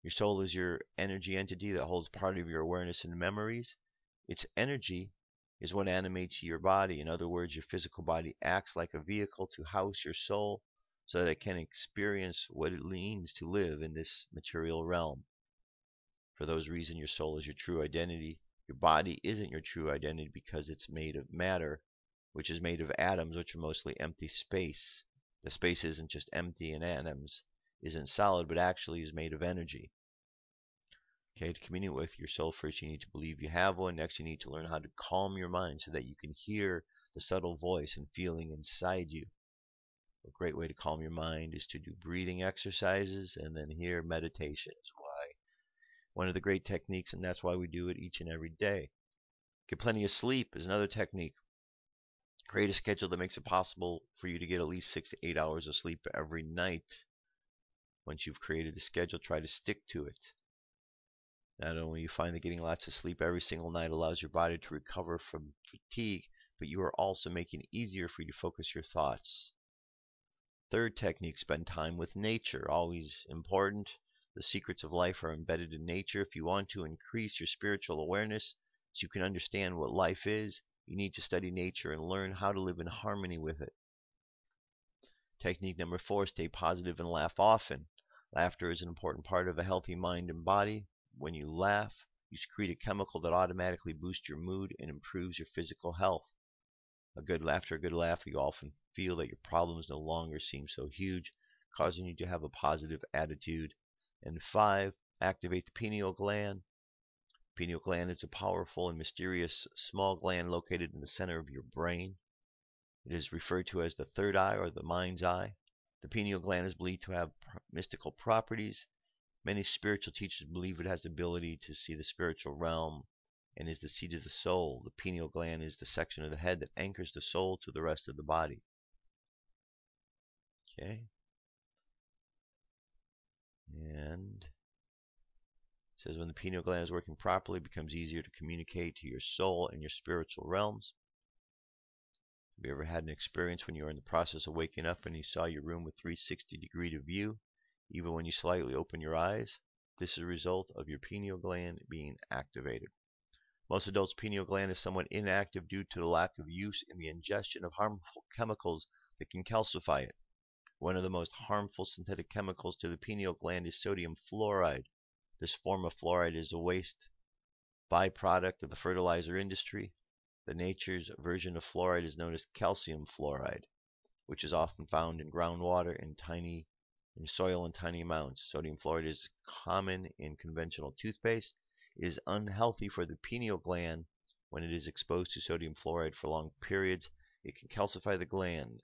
Your soul is your energy entity that holds part of your awareness and memories. Its energy is what animates your body. In other words, your physical body acts like a vehicle to house your soul so that it can experience what it means to live in this material realm. For those reasons, your soul is your true identity. Your body isn't your true identity because it's made of matter, which is made of atoms, which are mostly empty space. The space isn't just empty, and atoms isn't solid, but actually is made of energy. Okay, to communicate with your soul, first you need to believe you have one. Next, you need to learn how to calm your mind so that you can hear the subtle voice and feeling inside you. A great way to calm your mind is to do breathing exercises and then here meditation is one of the great techniques, and that's why we do it each and every day. Get plenty of sleep is another technique. Create a schedule that makes it possible for you to get at least 6 to 8 hours of sleep every night. Once you've created the schedule, try to stick to it. Not only you find that getting lots of sleep every single night allows your body to recover from fatigue, but you are also making it easier for you to focus your thoughts. Third technique, spend time with nature. Always important. The secrets of life are embedded in nature. If you want to increase your spiritual awareness so you can understand what life is, you need to study nature and learn how to live in harmony with it. Technique number 4, stay positive and laugh often. Laughter is an important part of a healthy mind and body. When you laugh, you secrete a chemical that automatically boosts your mood and improves your physical health. A good laugh, you often feel that your problems no longer seem so huge, causing you to have a positive attitude. And 5, activate the pineal gland. The pineal gland is a powerful and mysterious small gland located in the center of your brain. It is referred to as the third eye or the mind's eye. The pineal gland is believed to have mystical properties. Many spiritual teachers believe it has the ability to see the spiritual realm and is the seat of the soul. The pineal gland is the section of the head that anchors the soul to the rest of the body. Okay. And it says when the pineal gland is working properly, it becomes easier to communicate to your soul and your spiritual realms. Have you ever had an experience when you were in the process of waking up and you saw your room with 360-degree view, even when you slightly open your eyes? This is a result of your pineal gland being activated. Most adults' pineal gland is somewhat inactive due to the lack of use in the ingestion of harmful chemicals that can calcify it. One of the most harmful synthetic chemicals to the pineal gland is sodium fluoride. This form of fluoride is a waste byproduct of the fertilizer industry. The nature's version of fluoride is known as calcium fluoride, which is often found in groundwater in soil in tiny amounts. Sodium fluoride is common in conventional toothpaste. It is unhealthy for the pineal gland when it is exposed to sodium fluoride for long periods. It can calcify the gland,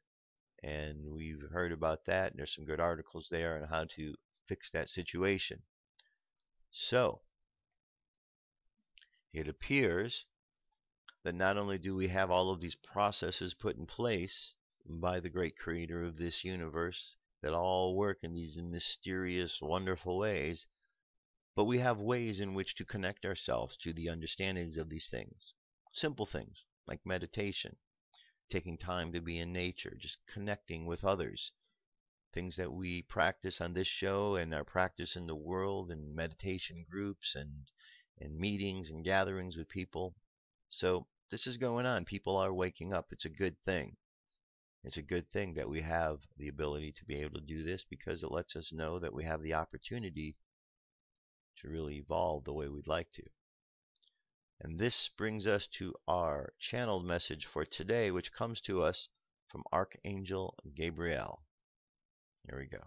and we've heard about that, and there's some good articles there on how to fix that situation. So, it appears that not only do we have all of these processes put in place by the great creator of this universe that all work in these mysterious, wonderful ways, but we have ways in which to connect ourselves to the understandings of these things. Simple things like meditation, taking time to be in nature, just connecting with others. Things that we practice on this show and our practice in the world, and meditation groups and meetings and gatherings with people. So this is going on. People are waking up. It's a good thing. It's a good thing that we have the ability to be able to do this, because it lets us know that we have the opportunity to really evolve the way we'd like to. And this brings us to our channeled message for today, which comes to us from Archangel Gabriel. Here we go.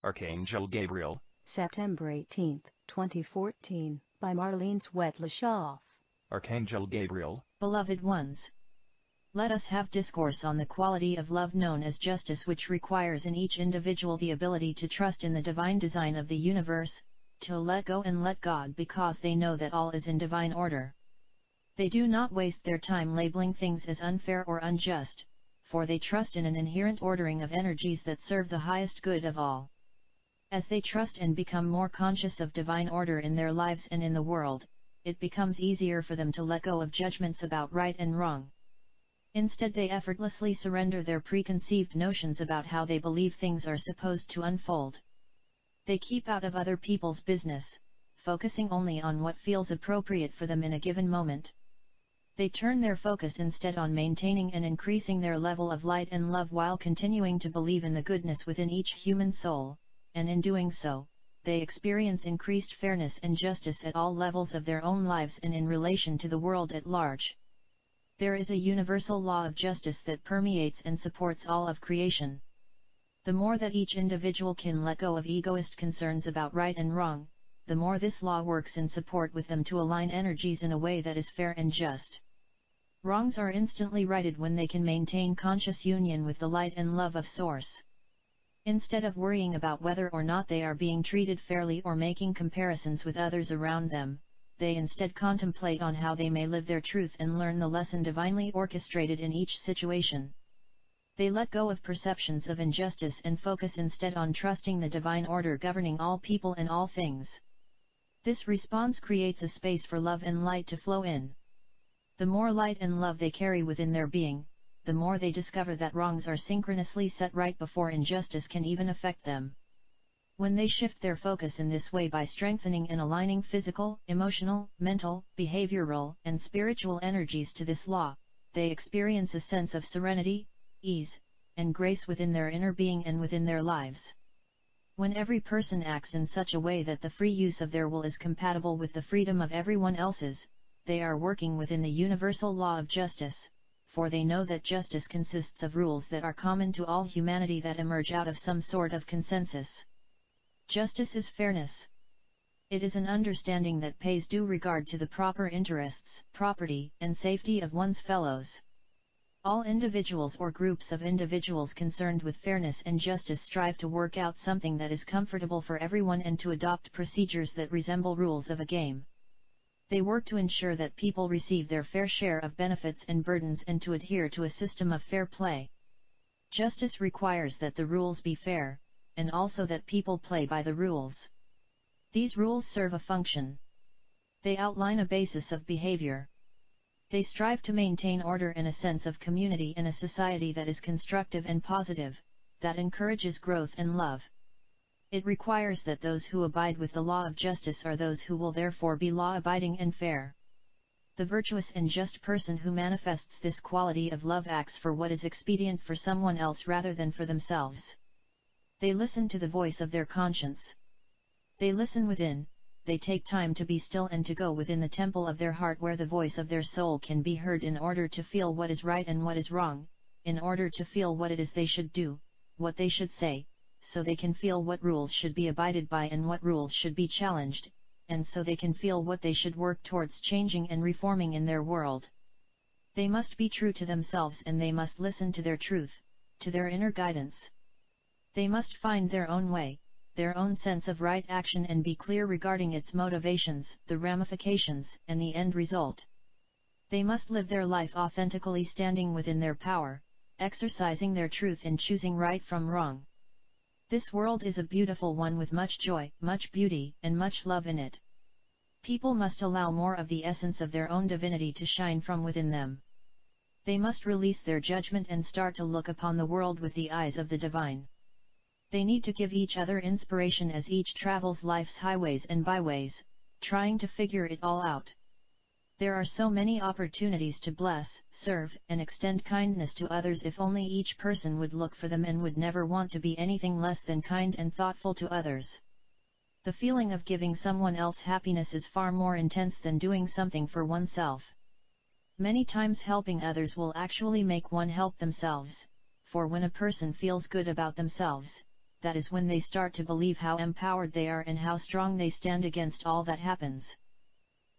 Archangel Gabriel, September 18, 2014, by Marlene Swetleshoff. Archangel Gabriel, Beloved ones, let us have discourse on the quality of love known as justice, which requires in each individual the ability to trust in the divine design of the universe, to let go and let God, because they know that all is in divine order. They do not waste their time labeling things as unfair or unjust, for they trust in an inherent ordering of energies that serve the highest good of all. As they trust and become more conscious of divine order in their lives and in the world, it becomes easier for them to let go of judgments about right and wrong. Instead, they effortlessly surrender their preconceived notions about how they believe things are supposed to unfold. They keep out of other people's business, focusing only on what feels appropriate for them in a given moment. They turn their focus instead on maintaining and increasing their level of light and love, while continuing to believe in the goodness within each human soul, and in doing so, they experience increased fairness and justice at all levels of their own lives and in relation to the world at large. There is a universal law of justice that permeates and supports all of creation. The more that each individual can let go of egoist concerns about right and wrong, the more this law works in support with them to align energies in a way that is fair and just. Wrongs are instantly righted when they can maintain conscious union with the light and love of Source. Instead of worrying about whether or not they are being treated fairly or making comparisons with others around them, they instead contemplate on how they may live their truth and learn the lesson divinely orchestrated in each situation. They let go of perceptions of injustice and focus instead on trusting the divine order governing all people and all things. This response creates a space for love and light to flow in. The more light and love they carry within their being, the more they discover that wrongs are synchronously set right before injustice can even affect them. When they shift their focus in this way by strengthening and aligning physical, emotional, mental, behavioral, and spiritual energies to this law, they experience a sense of serenity, ease, and grace within their inner being and within their lives. When every person acts in such a way that the free use of their will is compatible with the freedom of everyone else's, they are working within the universal law of justice, for they know that justice consists of rules that are common to all humanity that emerge out of some sort of consensus. Justice is fairness. It is an understanding that pays due regard to the proper interests, property, and safety of one's fellows. All individuals or groups of individuals concerned with fairness and justice strive to work out something that is comfortable for everyone and to adopt procedures that resemble rules of a game. They work to ensure that people receive their fair share of benefits and burdens and to adhere to a system of fair play. Justice requires that the rules be fair, and also that people play by the rules. These rules serve a function. They outline a basis of behavior. They strive to maintain order and a sense of community in a society that is constructive and positive, that encourages growth and love. It requires that those who abide with the law of justice are those who will therefore be law-abiding and fair. The virtuous and just person who manifests this quality of love acts for what is expedient for someone else rather than for themselves. They listen to the voice of their conscience. They listen within, they take time to be still and to go within the temple of their heart where the voice of their soul can be heard in order to feel what is right and what is wrong, in order to feel what it is they should do, what they should say, so they can feel what rules should be abided by and what rules should be challenged, and so they can feel what they should work towards changing and reforming in their world. They must be true to themselves and they must listen to their truth, to their inner guidance. They must find their own way, their own sense of right action and be clear regarding its motivations, the ramifications, and the end result. They must live their life authentically standing within their power, exercising their truth and choosing right from wrong. This world is a beautiful one with much joy, much beauty, and much love in it. People must allow more of the essence of their own divinity to shine from within them. They must release their judgment and start to look upon the world with the eyes of the divine. They need to give each other inspiration as each travels life's highways and byways, trying to figure it all out. There are so many opportunities to bless, serve, and extend kindness to others if only each person would look for them and would never want to be anything less than kind and thoughtful to others. The feeling of giving someone else happiness is far more intense than doing something for oneself. Many times helping others will actually make one help themselves, for when a person feels good about themselves, that is when they start to believe how empowered they are and how strong they stand against all that happens.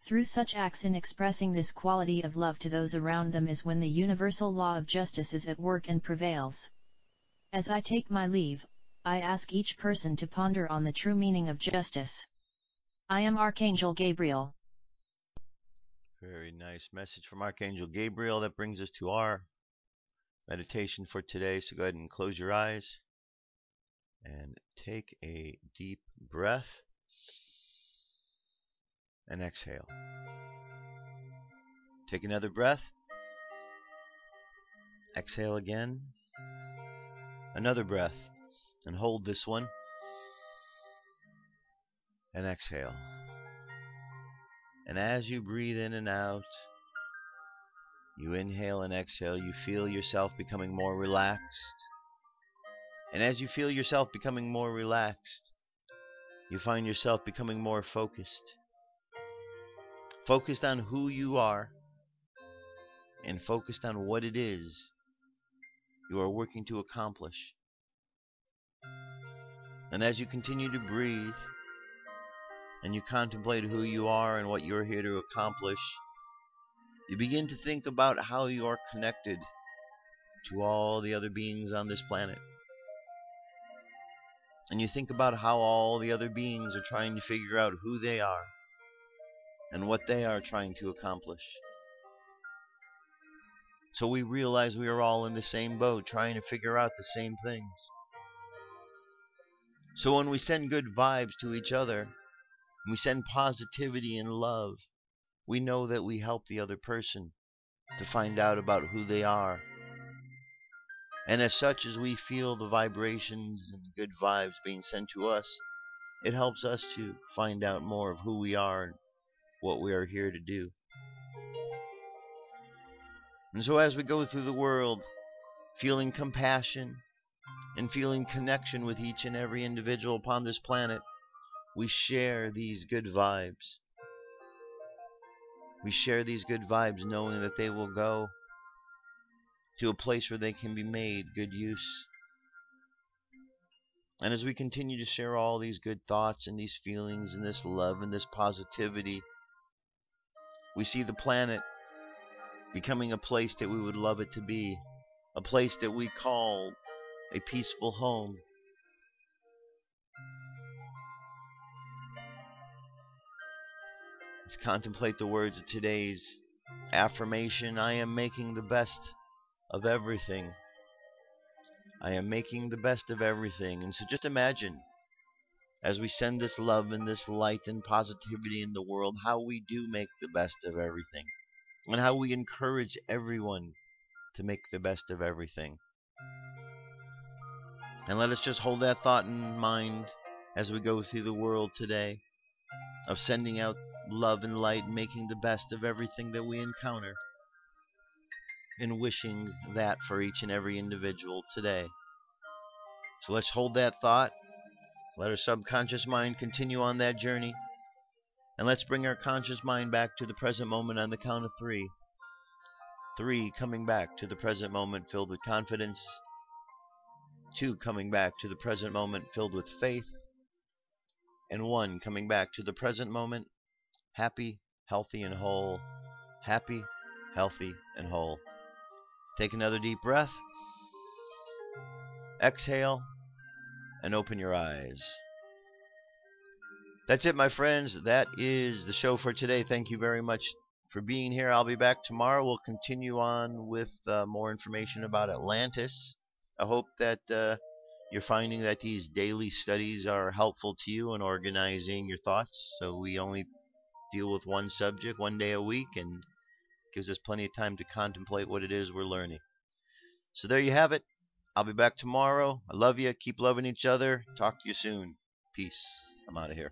Through such acts in expressing this quality of love to those around them is when the universal law of justice is at work and prevails. As I take my leave, I ask each person to ponder on the true meaning of justice. I am Archangel Gabriel. Very nice message from Archangel Gabriel. That brings us to our meditation for today. So go ahead and close your eyes and take a deep breath. And exhale. Take another breath. Exhale again. Another breath. And hold this one. And exhale. And as you breathe in and out, you inhale and exhale, you feel yourself becoming more relaxed. And as you feel yourself becoming more relaxed, you find yourself becoming more focused. Focused on who you are and focused on what it is you are working to accomplish. And as you continue to breathe and you contemplate who you are and what you're here to accomplish, you begin to think about how you are connected to all the other beings on this planet. And you think about how all the other beings are trying to figure out who they are and what they are trying to accomplish. So we realize we are all in the same boat, trying to figure out the same things. So when we send good vibes to each other, we send positivity and love, we know that we help the other person to find out about who they are. And as such, as we feel the vibrations and good vibes being sent to us, it helps us to find out more of who we are and what we are here to do. And so as we go through the world, feeling compassion and feeling connection with each and every individual upon this planet, we share these good vibes. We share these good vibes knowing that they will go to a place where they can be made good use. And as we continue to share all these good thoughts and these feelings and this love and this positivity, we see the planet becoming a place that we would love it to be, a place that we call a peaceful home. Let's contemplate the words of today's affirmation. I am making the best of everything. I am making the best of everything. And so just imagine as we send this love and this light and positivity in the world, how we do make the best of everything, and how we encourage everyone to make the best of everything. And let us just hold that thought in mind as we go through the world today, of sending out love and light and making the best of everything that we encounter, and wishing that for each and every individual today. So let's hold that thought. Let our subconscious mind continue on that journey. And let's bring our conscious mind back to the present moment on the count of 3. 3, coming back to the present moment filled with confidence. 2, coming back to the present moment filled with faith. And 1, coming back to the present moment happy, healthy, and whole. Happy, healthy, and whole. Take another deep breath. Exhale, and open your eyes. That's it, my friends. That is the show for today. Thank you very much for being here. I'll be back tomorrow. We'll continue on with more information about Atlantis. I hope that you're finding that these daily studies are helpful to you in organizing your thoughts. So we only deal with one subject 1 day a week, and gives us plenty of time to contemplate what it is we're learning. So there you have it. I'll be back tomorrow. I love you. Keep loving each other. Talk to you soon. Peace. I'm out of here.